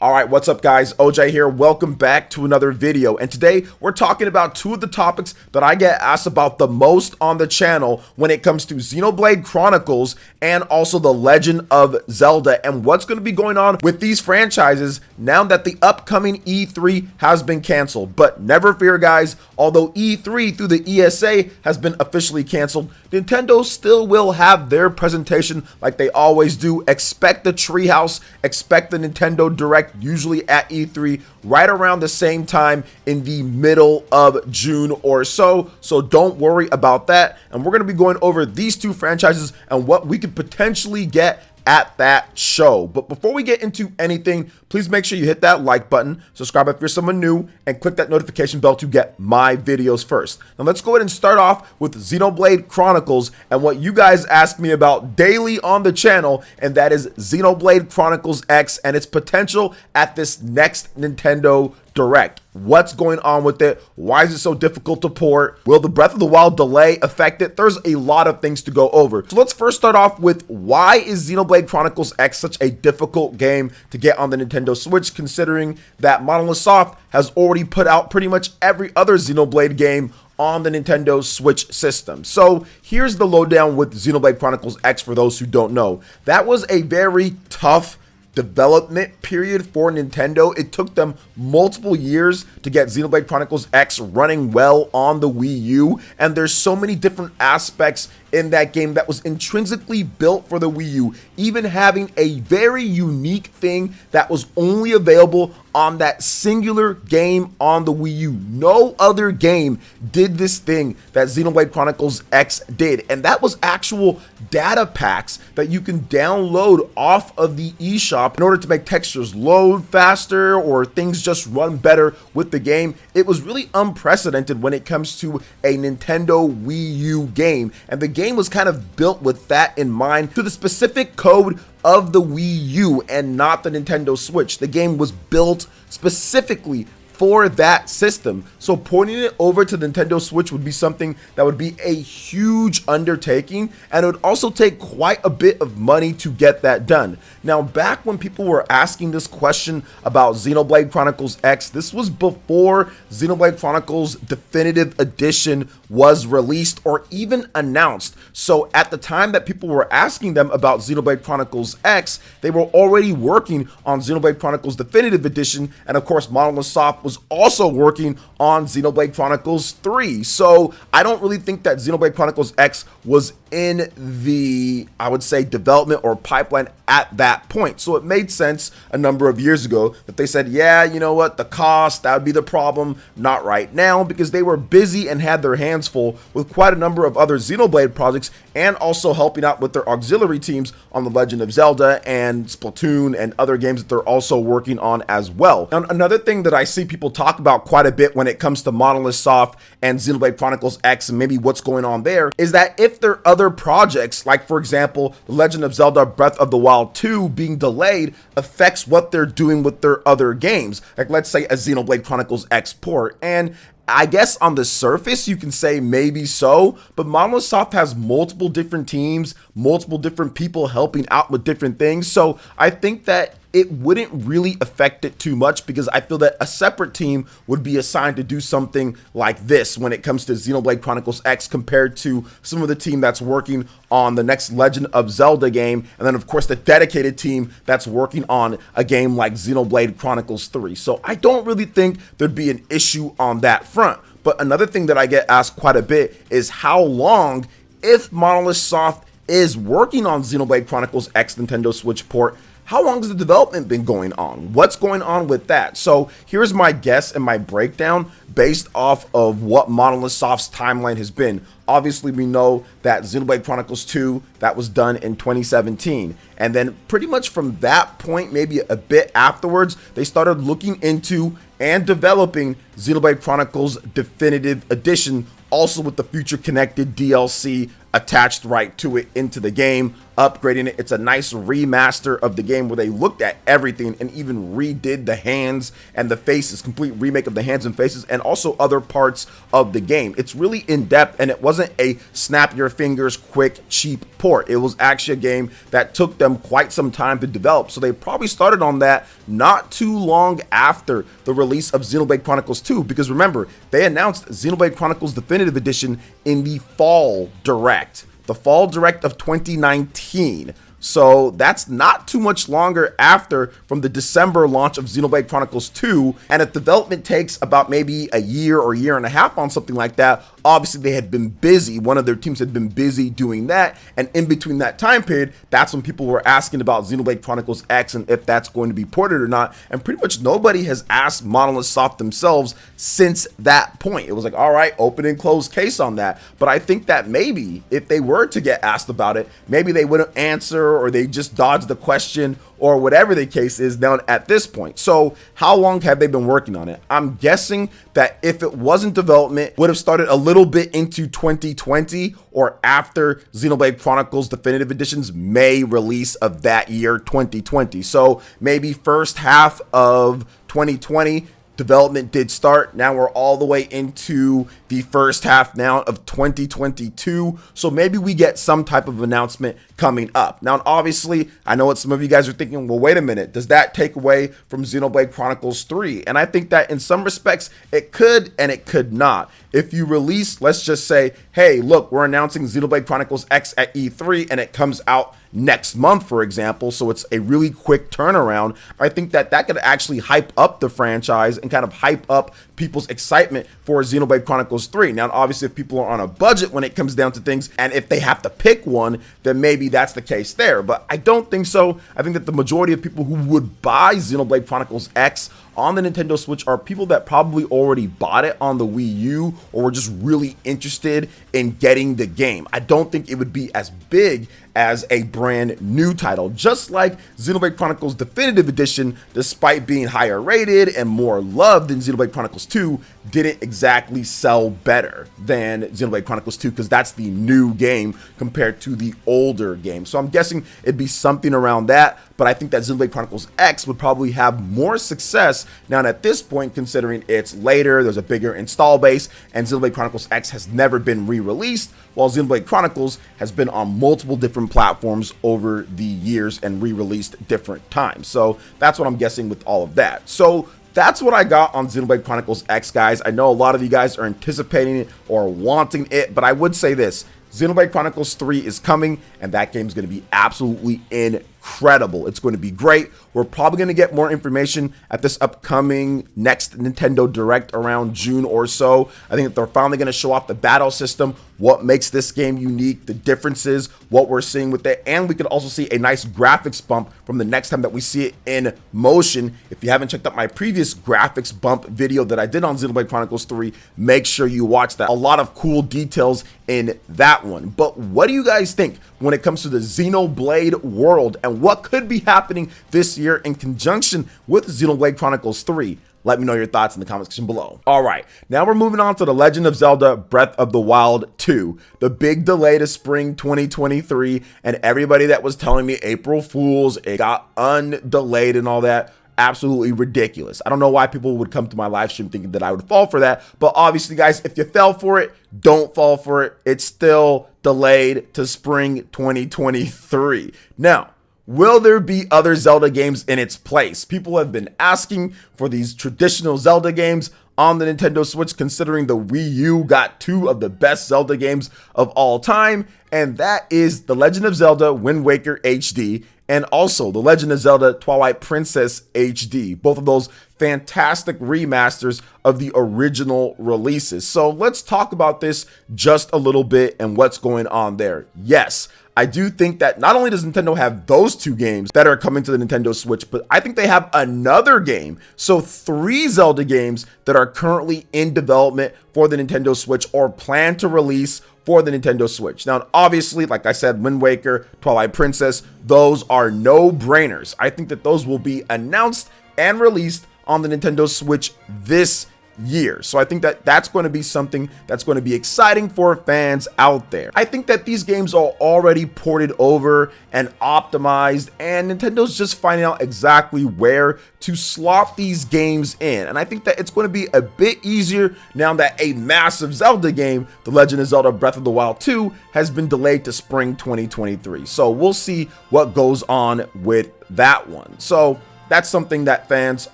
Alright, what's up guys? OJ here. Welcome back to another video. And today we're talking about two of the topics that I get asked about the most on the channel when it comes to Xenoblade Chronicles and also The Legend of Zelda and what's going to be going on with these franchises now that the upcoming E3 has been canceled. But never fear guys, although E3 through the ESA has been officially canceled, Nintendo still will have their presentation like they always do. Expect the Treehouse, expect the Nintendo Direct usually at E3 right around the same time in the middle of June or so. So don't worry about that. And we're going to be going over these two franchises and what we could potentially get at that show. But before we get into anything, please make sure you hit that like button, subscribe if you're someone new, and click that notification bell to get my videos first. Now let's go ahead and start off with Xenoblade Chronicles and what you guys ask me about daily on the channel, and that is Xenoblade Chronicles X and its potential at this next Nintendo Direct. What's going on with it? Why is it so difficult to port? Will the Breath of the Wild delay affect it? There's a lot of things to go over. So let's first start off with why is Xenoblade Chronicles X such a difficult game to get on the Nintendo Switch, considering that Monolith Soft has already put out pretty much every other Xenoblade game on the Nintendo Switch system. So here's the lowdown with Xenoblade Chronicles X for those who don't know. That was a very tough development period for Nintendo. It took them multiple years to get Xenoblade Chronicles X running well on the Wii U, and there's so many different aspects in that game that was intrinsically built for the Wii U, even having a very unique thing that was only available on that singular game on the Wii U. No other game did this thing that Xenoblade Chronicles X did, and that was actual data packs that you can download off of the eShop in order to make textures load faster or things just run better with the game. It was really unprecedented when it comes to a Nintendo Wii U game, and the game was kind of built with that in mind, to the specific code of the Wii U and not the Nintendo Switch. The game was built specifically for that system, so porting it over to the Nintendo Switch would be something that would be a huge undertaking, and it would also take quite a bit of money to get that done. Now, back when people were asking this question about Xenoblade Chronicles X, this was before Xenoblade Chronicles Definitive Edition was released or even announced. So at the time that people were asking them about Xenoblade Chronicles X, they were already working on Xenoblade Chronicles Definitive Edition, and of course Monolith Soft was also working on Xenoblade Chronicles 3. So I don't really think that Xenoblade Chronicles X was in the, I would say, development or pipeline at that point. So it made sense a number of years ago that they said, yeah, you know what, the cost, that would be the problem, not right now, because they were busy and had their hands full with quite a number of other Xenoblade projects and also helping out with their auxiliary teams on The Legend of Zelda and Splatoon and other games that they're also working on as well. Now, another thing that I see people talk about quite a bit when it comes to Monolith Soft and Xenoblade Chronicles X and maybe what's going on there is that if there are other projects, like for example, The Legend of Zelda Breath of the Wild 2 being delayed, affects what they're doing with their other games. Like let's say a Xenoblade Chronicles X port, and I guess on the surface you can say maybe so, but Monolith Soft has multiple different teams, multiple different people helping out with different things, so I think that it wouldn't really affect it too much, because I feel that a separate team would be assigned to do something like this when it comes to Xenoblade Chronicles X compared to some of the team that's working on the next Legend of Zelda game, and then of course the dedicated team that's working on a game like Xenoblade Chronicles 3. So I don't really think there'd be an issue on that front. But another thing that I get asked quite a bit is how long, if Monolith Soft is working on Xenoblade Chronicles X Nintendo Switch port, how long has the development been going on? What's going on with that? So here's my guess and my breakdown based off of what Monolith Soft's timeline has been. Obviously, we know that Xenoblade Chronicles 2, that was done in 2017. And then pretty much from that point, maybe a bit afterwards, they started looking into and developing Xenoblade Chronicles Definitive Edition, also with the future connected DLC attached right to it into the game, upgrading it. It's a nice remaster of the game where they looked at everything and even redid the hands and the faces, complete remake of the hands and faces, and also other parts of the game. It's really in depth, and it wasn't a snap your fingers quick cheap port. It was actually a game that took them quite some time to develop, so they probably started on that not too long after the release of Xenoblade Chronicles 2, because remember, they announced Xenoblade Chronicles Definitive Edition in the fall direct. The fall direct of 2019. So that's not too much longer after from the December launch of Xenoblade Chronicles 2. And if development takes about maybe a year or year and a half on something like that, obviously they had been busy. One of their teams had been busy doing that. And in between that time period, that's when people were asking about Xenoblade Chronicles X and if that's going to be ported or not. And pretty much nobody has asked Monolith Soft themselves since that point. It was like, all right, open and close case on that. But I think that maybe if they were to get asked about it, maybe they wouldn't answer, or they just dodged the question, or whatever the case is down at this point. So how long have they been working on it? I'm guessing that if it wasn't development, would have started a little bit into 2020 or after Xenoblade Chronicles Definitive Edition's May release of that year, 2020. So maybe first half of 2020, development did start. Now we're all the way into the first half now of 2022. So maybe we get some type of announcement coming up. Now, obviously, I know what some of you guys are thinking, well, wait a minute, does that take away from Xenoblade Chronicles 3? And I think that in some respects, it could and it could not. If you release, let's just say, hey, look, we're announcing Xenoblade Chronicles X at E3 and it comes out next month, for example, so it's a really quick turnaround, I think that that could actually hype up the franchise and kind of hype up people's excitement for Xenoblade Chronicles 3. Now, obviously, if people are on a budget when it comes down to things, and if they have to pick one, then maybe that's the case there. But I don't think so. I think that the majority of people who would buy Xenoblade Chronicles X on the Nintendo Switch are people that probably already bought it on the Wii U or were just really interested in getting the game. I don't think it would be as big as a brand new title, just like Xenoblade Chronicles Definitive Edition, despite being higher rated and more loved than Xenoblade Chronicles 2, didn't exactly sell better than Xenoblade Chronicles 2 because that's the new game compared to the older game. So I'm guessing it'd be something around that, but I think that Xenoblade Chronicles X would probably have more success now at this point, considering it's later, there's a bigger install base, and Xenoblade Chronicles X has never been re-released, while Xenoblade Chronicles has been on multiple different platforms over the years and re-released different times. So that's what I'm guessing with all of that. So that's what I got on Xenoblade Chronicles X, guys. I know a lot of you guys are anticipating it or wanting it, but I would say this: Xenoblade Chronicles 3 is coming, and that game is going to be absolutely incredible. It's going to be great. We're probably going to get more information at this upcoming next Nintendo Direct around June or so. I think that they're finally going to show off the battle system, what makes this game unique, the differences, what we're seeing with it, and we could also see a nice graphics bump from the next time that we see it in motion. If you haven't checked out my previous graphics bump video that I did on Xenoblade Chronicles 3, make sure you watch that. A lot of cool details in that one. But what do you guys think when it comes to the Xenoblade world and what could be happening this year in conjunction with Xenoblade Chronicles 3? Let me know your thoughts in the comment section below. All right, now we're moving on to The Legend of Zelda Breath of the Wild 2. The big delay to spring 2023, and everybody that was telling me April Fools, it got undelayed and all that, absolutely ridiculous. I don't know why people would come to my live stream thinking that I would fall for that, but obviously, guys, if you fell for it, don't fall for it. It's still delayed to spring 2023. Now, will there be other Zelda games in its place? People have been asking for these traditional Zelda games on the Nintendo Switch, considering the Wii U got two of the best Zelda games of all time, and that is The Legend of Zelda Wind Waker HD and also The Legend of Zelda Twilight Princess HD. Both of those fantastic remasters of the original releases. So let's talk about this just a little bit and what's going on there. Yes, I do think that not only does Nintendo have those two games that are coming to the Nintendo Switch, but I think they have another game. So 3 Zelda games that are currently in development for the Nintendo Switch or plan to release for the Nintendo Switch. Now, obviously, like I said, Wind Waker, Twilight Princess, those are no-brainers. I think that those will be announced and released on the Nintendo Switch this years. So I think that that's going to be something that's going to be exciting for fans out there. I think that these games are already ported over and optimized, and Nintendo's just finding out exactly where to slot these games in. And I think that it's going to be a bit easier now that a massive Zelda game, The Legend of Zelda Breath of the Wild 2, has been delayed to spring 2023. So we'll see what goes on with that one. So that's something that fans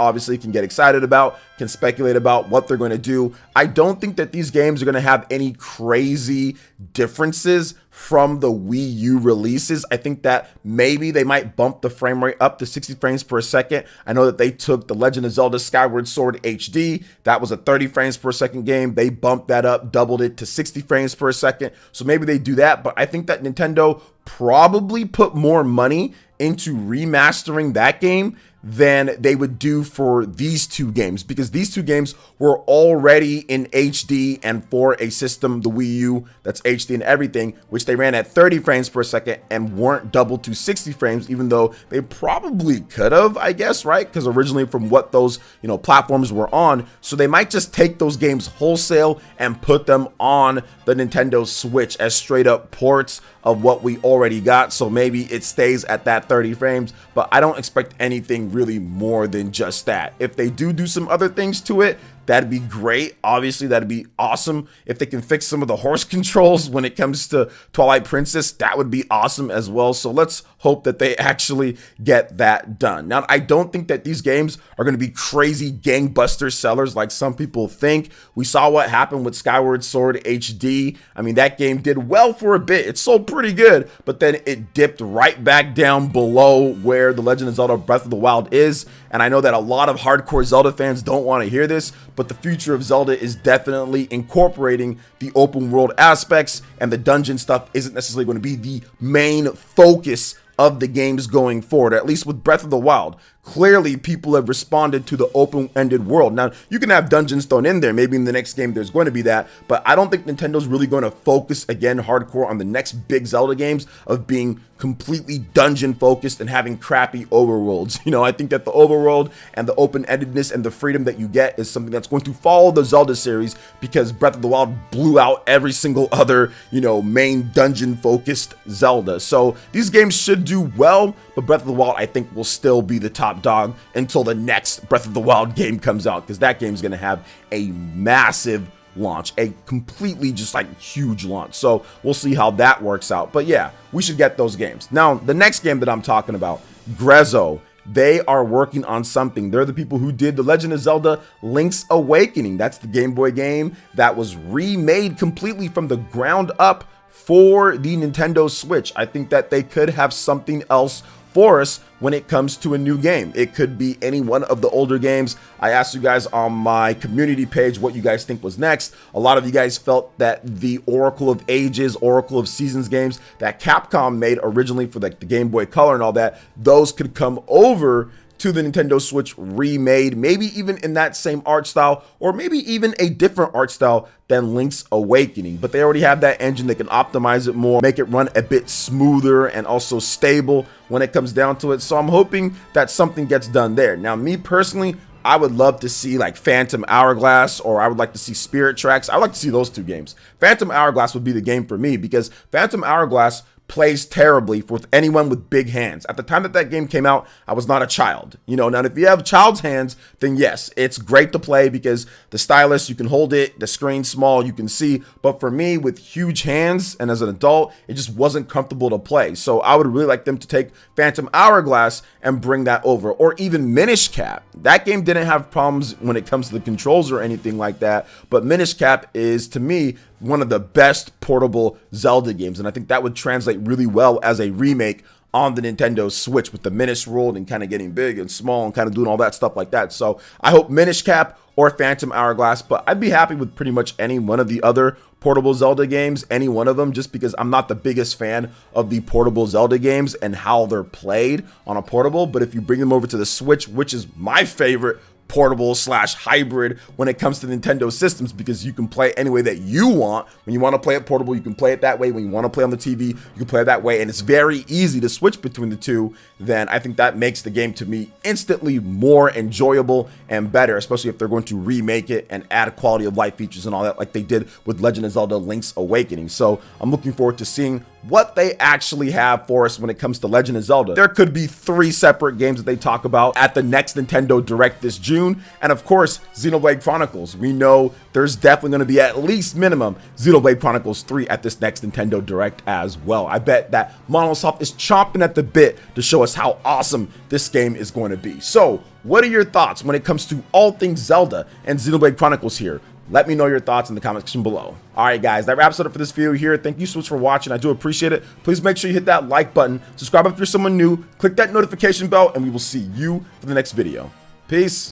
obviously can get excited about, can speculate about what they're going to do. I don't think that these games are going to have any crazy differences from the Wii U releases. I think that maybe they might bump the frame rate up to 60 frames per second. I know that they took The Legend of Zelda Skyward Sword HD. That was a 30 frames per second game. They bumped that up, doubled it to 60 frames per second. So maybe they do that, but I think that Nintendo probably put more money into remastering that game than they would do for these two games, because these two games were already in HD and for a system, the Wii U, that's HD and everything, which they ran at 30 frames per second and weren't doubled to 60 frames, even though they probably could have, I guess, right? Because originally from what those, platforms were on, so they might just take those games wholesale and put them on the Nintendo Switch as straight up ports of what we already got. So maybe it stays at that 30 frames, but I don't expect anything really more than just that. If they do some other things to it, that'd be great. Obviously, that'd be awesome. If they can fix some of the horse controls when it comes to Twilight Princess, that would be awesome as well. So let's hope that they actually get that done. Now, I don't think that these games are going to be crazy gangbuster sellers like some people think. We saw what happened with Skyward Sword HD. I mean, that game did well for a bit. It sold pretty good, but then it dipped right back down below where The Legend of Zelda Breath of the Wild is. And I know that a lot of hardcore Zelda fans don't want to hear this, but the future of Zelda is definitely incorporating the open world aspects, and the dungeon stuff isn't necessarily going to be the main focus of the games going forward, at least with Breath of the Wild. Clearly, people have responded to the open-ended world. Now, you can have dungeons thrown in there. Maybe in the next game there's going to be that, but I don't think Nintendo's really going to focus again hardcore on the next big Zelda games of being completely dungeon-focused and having crappy overworlds. I think that the overworld and the open-endedness and the freedom that you get is something that's going to follow the Zelda series, because Breath of the Wild blew out every single other, main dungeon-focused Zelda. So these games should do well, but Breath of the Wild, I think, will still be the top dog until the next Breath of the Wild game comes out, because that game is going to have a massive launch, a completely just like huge launch. So we'll see how that works out. But yeah, we should get those games. Now, the next game that I'm talking about, Grezzo, they are working on something. They're the people who did The Legend of Zelda Link's Awakening. That's the Game Boy game that was remade completely from the ground up for the Nintendo Switch. I think that they could have something else for us when it comes to a new game. It could be any one of the older games. I asked you guys on my community page what you guys think was next. A lot of you guys felt that the Oracle of Ages, Oracle of Seasons games that Capcom made originally for like the Game Boy Color and all that, those could come over to the Nintendo Switch remade, maybe even in that same art style, or maybe even a different art style than Link's Awakening. But they already have that engine. They can optimize it more, make it run a bit smoother and also stable when it comes down to it. So I'm hoping that something gets done there. Now, me personally, I would love to see like Phantom Hourglass, or I would like to see Spirit Tracks. I would like to see those two games. Phantom Hourglass would be the game for me, because Phantom Hourglass plays terribly with anyone with big hands. At the time that that game came out, I was not a child. Now if you have child's hands, then yes, it's great to play because the stylus, you can hold it, the screen's small, you can see. But for me, with huge hands and as an adult, it just wasn't comfortable to play. So I would really like them to take Phantom Hourglass and bring that over, or even Minish Cap. That game didn't have problems when it comes to the controls or anything like that, but Minish Cap is, to me, one of the best portable Zelda games, and I think that would translate really well as a remake on the Nintendo Switch with the Minish World and kind of getting big and small and kind of doing all that stuff like that. So I hope Minish Cap or Phantom Hourglass, but I'd be happy with pretty much any one of the other portable Zelda games, any one of them, just because I'm not the biggest fan of the portable Zelda games and how they're played on a portable. But if you bring them over to the Switch, which is my favorite portable slash hybrid when it comes to Nintendo systems, because you can play any way that you want. When you want to play it portable, you can play it that way. When you want to play on the TV, you can play it that way, and it's very easy to switch between the two. Then I think that makes the game, to me, instantly more enjoyable and better, especially if they're going to remake it and add quality of life features and all that like they did with Legend of Zelda Link's Awakening. So I'm looking forward to seeing what they actually have for us when it comes to Legend of Zelda. There could be 3 separate games that they talk about at the next Nintendo Direct this June, and of course, Xenoblade Chronicles. We know there's definitely going to be at least minimum Xenoblade Chronicles 3 at this next Nintendo Direct as well. I bet that Monosoft is chomping at the bit to show us how awesome this game is going to be. So, what are your thoughts when it comes to all things Zelda and Xenoblade Chronicles here? Let me know your thoughts in the comment section below. Alright guys, that wraps it up for this video here. Thank you so much for watching. I do appreciate it. Please make sure you hit that like button, subscribe if you're someone new, click that notification bell, and we will see you for the next video. Peace.